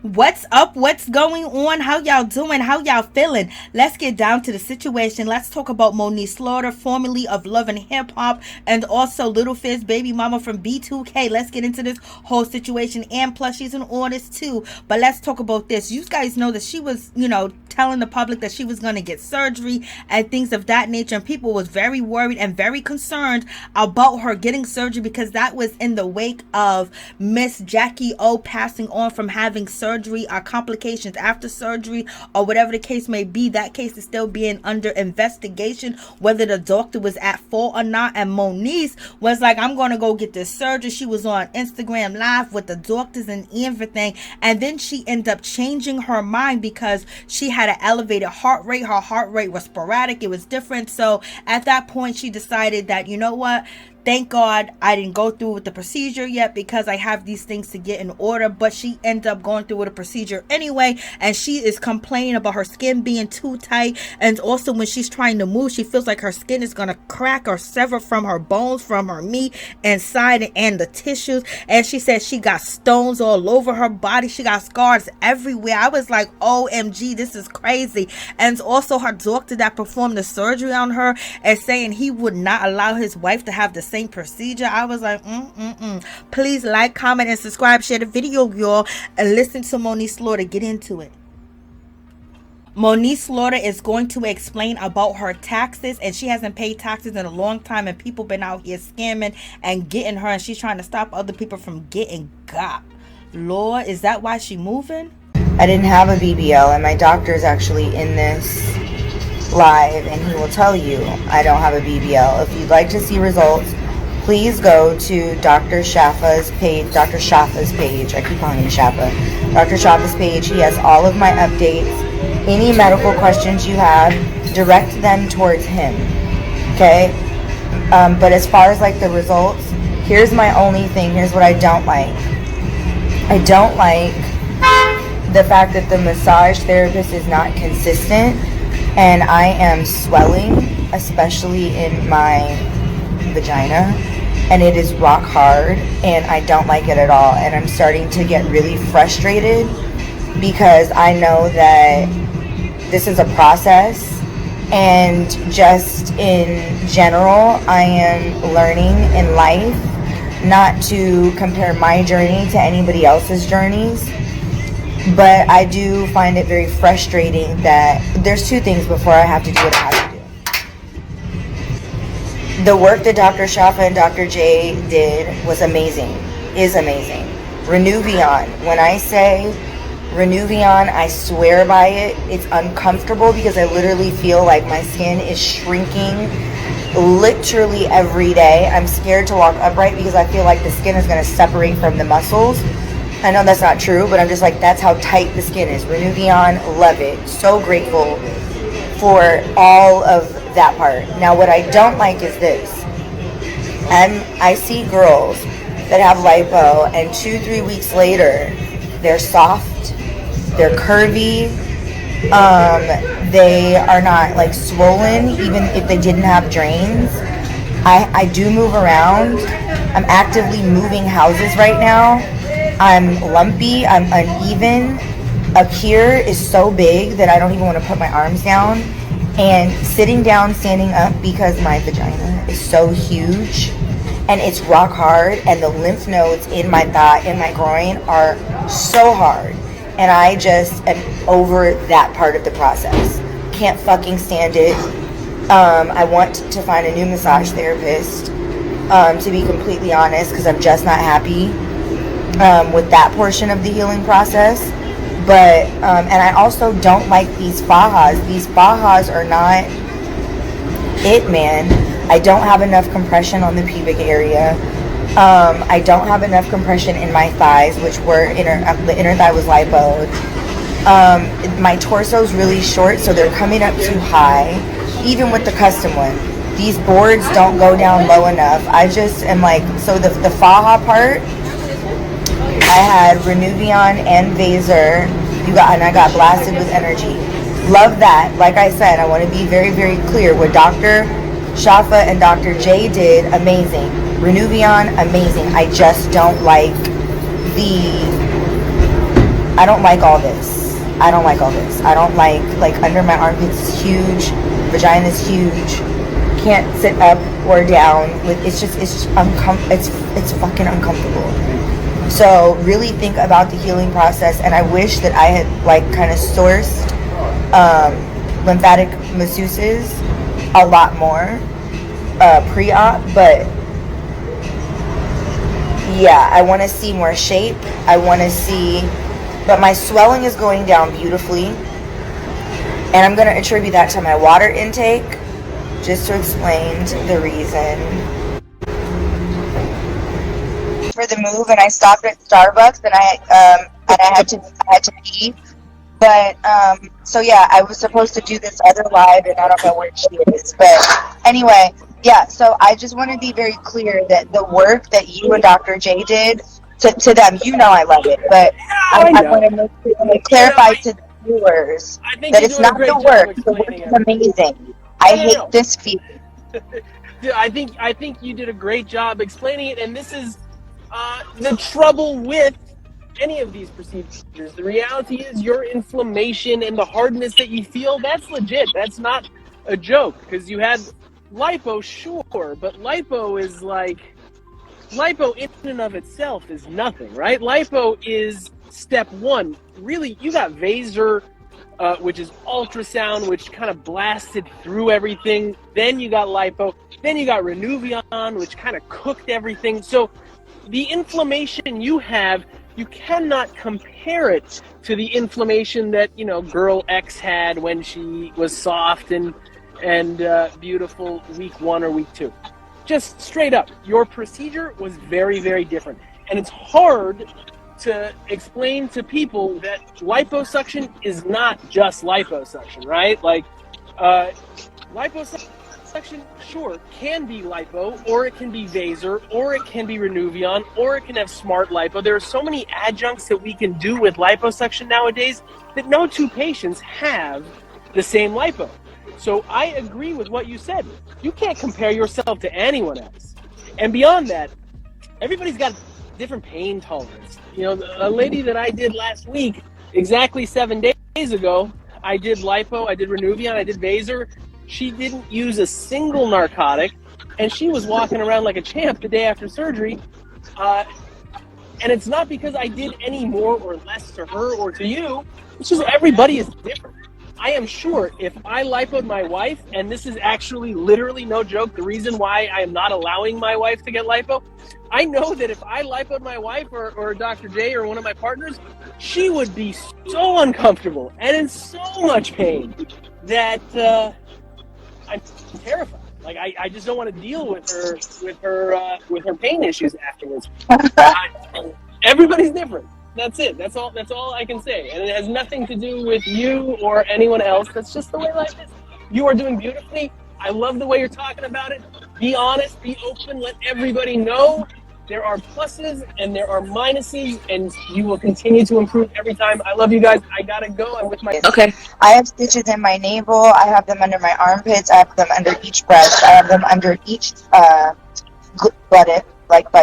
What's up? What's going on? How y'all doing? How y'all feeling? Let's get down to the situation. Let's talk about Monique Slaughter, formerly of Love and Hip Hop, and also Little Fizz baby mama from B2K. Let's get into this whole situation. And plus, she's an artist too. But let's talk about this. You guys know that she was, telling the public that she was going to get surgery and things of that nature. And people was very worried and very concerned about her getting surgery because that was in the wake of Miss Jackie O passing on from having surgery or complications after surgery or whatever the case may be. That case is still being under investigation, whether the doctor was at fault or not. And Moniece was like, I'm going to go get this surgery. She was on Instagram Live with the doctors and everything. And then she ended up changing her mind because she had an elevated heart rate. Her heart rate was sporadic. It was different. So at that point, she decided that, you know what? Thank God I didn't go through with the procedure yet because I have these things to get in order. But she ended up going through with a procedure anyway. And she is complaining about her skin being too tight. And also when she's trying to move, she feels like her skin is going to crack or sever from her bones, from her meat inside and the tissues. And she said she got stones all over her body. She got scars everywhere. I was like, OMG, this is crazy. And also her doctor that performed the surgery on her is saying he would not allow his wife to have the same procedure. I was like, Please like, comment, and subscribe. Share the video, y'all, and listen to Monique Slaughter. Get into it. Monique Slaughter is going to explain about her taxes, and she hasn't paid taxes in a long time, and people been out here scamming and getting her, and she's trying to stop other people from getting got. Lord, is that why she moving? I didn't have a BBL, and my doctor is actually in this live, and he will tell you I don't have a BBL. If you'd like to see results, please go to Dr. Shaffa's page. Dr. Shaffa's page. I keep calling him Shaffa. Dr. Shaffa's page. He has all of my updates. Any medical questions you have, direct them towards him. Okay? But as far as like the results, here's my only thing. Here's what I don't like. I don't like the fact that the massage therapist is not consistent, and I am swelling, especially in my vagina, and it is rock hard, and I don't like it at all. And I'm starting to get really frustrated because I know that this is a process, and just in general, I am learning in life not to compare my journey to anybody else's journeys. But I do find it very frustrating that there's two things before I have to do what I have to do. The work that Dr. Shaffa and Dr. J did was amazing, is amazing. Renuvion, when I say Renuvion, I swear by it. It's uncomfortable because I literally feel like my skin is shrinking literally every day. I'm scared to walk upright because I feel like the skin is going to separate from the muscles. I know that's not true, but I'm just like, that's how tight the skin is. Renuvion, love it. So grateful for all of that part. Now, what I don't like is this. I see girls that have lipo, and 2-3 weeks later, they're soft, they're curvy, they are not like swollen, even if they didn't have drains. I do move around. I'm actively moving houses right now. I'm lumpy, I'm uneven. Up here is so big that I don't even want to put my arms down. And sitting down, standing up, because my vagina is so huge and it's rock hard, and the lymph nodes in my thigh, in my groin are so hard. And I just am over that part of the process. Can't fucking stand it. I want to find a new massage therapist, to be completely honest, because I'm just not happy with that portion of the healing process. But and I also don't like these fajas. These fajas are not it, man. I don't have enough compression on the pubic area. I don't have enough compression in my thighs, which were the inner thigh was lipoed. My torso's really short, so they're coming up too high, even with the custom one. These boards don't go down low enough. I just am like, so the faja part, I had Renuvion and Vaser, and I got blasted with energy. Love that. Like I said, I want to be very, very clear. What Dr. Shaffa and Dr. J did, amazing. Renuvion, amazing. I just don't like the I don't like all this. I don't like all this. I don't like under my armpits is huge, vagina's huge. Can't sit up or down. It's fucking uncomfortable. So really think about the healing process, and I wish that I had kind of sourced lymphatic masseuses a lot more pre-op, but yeah, I want to see more shape. I want to see, but my swelling is going down beautifully, and I'm going to attribute that to my water intake, just to explain the reason for the move. And I stopped at Starbucks, and I had to pee. But so yeah, I was supposed to do this other live, and I don't know where she is. But anyway, yeah. So I just want to be very clear that the work that you and Dr. J did to them, I love it. But I want to clarify to the viewers that it's not the work. The work is amazing. I hate this feeling. I think you did a great job explaining it, and this is the trouble with any of these procedures. The reality is your inflammation and the hardness that you feel, that's legit. That's not a joke, because you had lipo, sure, but lipo in and of itself is nothing, right? Lipo is step one. Really, you got Vaser, which is ultrasound, which kind of blasted through everything. Then you got lipo. Then you got Renuvion, which kind of cooked everything. So the inflammation you have, you cannot compare it to the inflammation that, girl X had when she was soft and beautiful week 1 or week 2. Just straight up, your procedure was very, very different. And it's hard to explain to people that liposuction is not just liposuction, right? Liposuction, sure, can be lipo, or it can be Vaser, or it can be Renuvion, or it can have smart lipo. There are so many adjuncts that we can do with liposuction nowadays that no two patients have the same lipo. So I agree with what you said. You can't compare yourself to anyone else. And beyond that, everybody's got different pain tolerance. A lady that I did last week, exactly 7 days ago, I did lipo, I did Renuvion, I did Vaser. She didn't use a single narcotic, and she was walking around like a champ the day after surgery. And it's not because I did any more or less to her or to you. It's just everybody is different. I am sure if I lipoed my wife, and this is actually literally no joke, the reason why I am not allowing my wife to get lipo, I know that if I lipoed my wife or Dr. J or one of my partners, she would be so uncomfortable and in so much pain that I'm terrified. I just don't want to deal with her pain issues afterwards. Everybody's different. That's it. That's all I can say. And it has nothing to do with you or anyone else. That's just the way life is. You are doing beautifully. I love the way you're talking about it. Be honest, be open, let everybody know there are pluses and there are minuses, and you will continue to improve every time. I love you guys. I gotta go. I'm with my... Okay. I have stitches in my navel. I have them under my armpits. I have them under each breast. I have them under each butt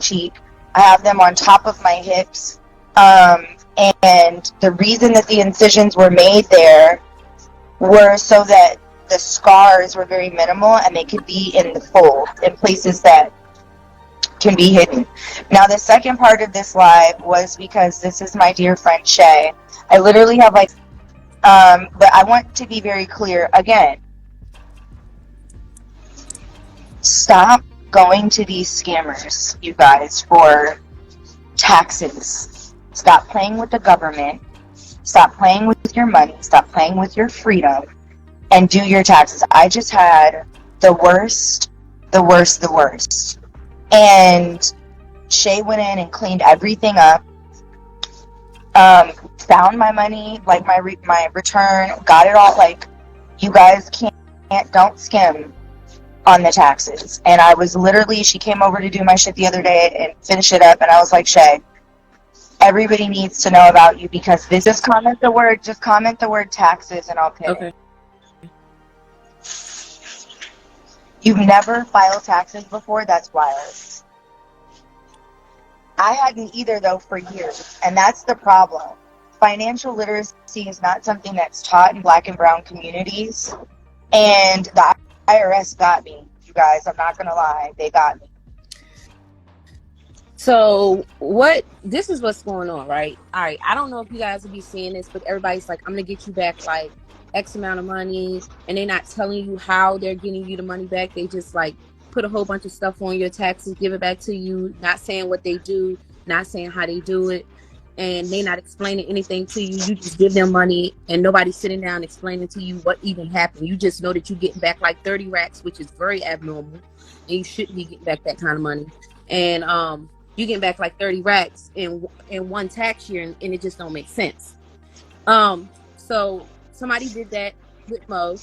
cheek. I have them on top of my hips. And the reason that the incisions were made there were so that the scars were very minimal and they could be in the fold, in places that can be hidden. Now, the second part of this live was because this is my dear friend Shay. I literally have but I want to be very clear again. Stop going to these scammers, you guys, for taxes. Stop playing with the government. Stop playing with your money. Stop playing with your freedom. And do your taxes. I just had the worst. And Shay went in and cleaned everything up. Found my money, my return, got it all. You guys don't skim on the taxes. And I was literally, she came over to do my shit the other day and finish it up, and I was like, Shay, everybody needs to know about you, because this is comment the word taxes and I'll pay. Okay. You've never filed taxes before? That's wild. I hadn't either, though, for years, and that's the problem. financial literacy is not something that's taught in Black and brown communities. And the IRS got me, you guys. I'm not going to lie. They got me. So this is what's going on, right? All right. I don't know if you guys will be seeing this, but everybody's like, I'm going to get you back like X amount of money. And they're not telling you how they're getting you the money back. They just like put a whole bunch of stuff on your taxes, give it back to you, not saying what they do, not saying how they do it. And they not explaining anything to you. You just give them money and nobody's sitting down explaining to you what even happened. You just know that you're getting back like 30 racks, which is very abnormal. And you shouldn't be getting back that kind of money. And you getting back like 30 racks in one tax year, and it just don't make sense. So somebody did that with Mo.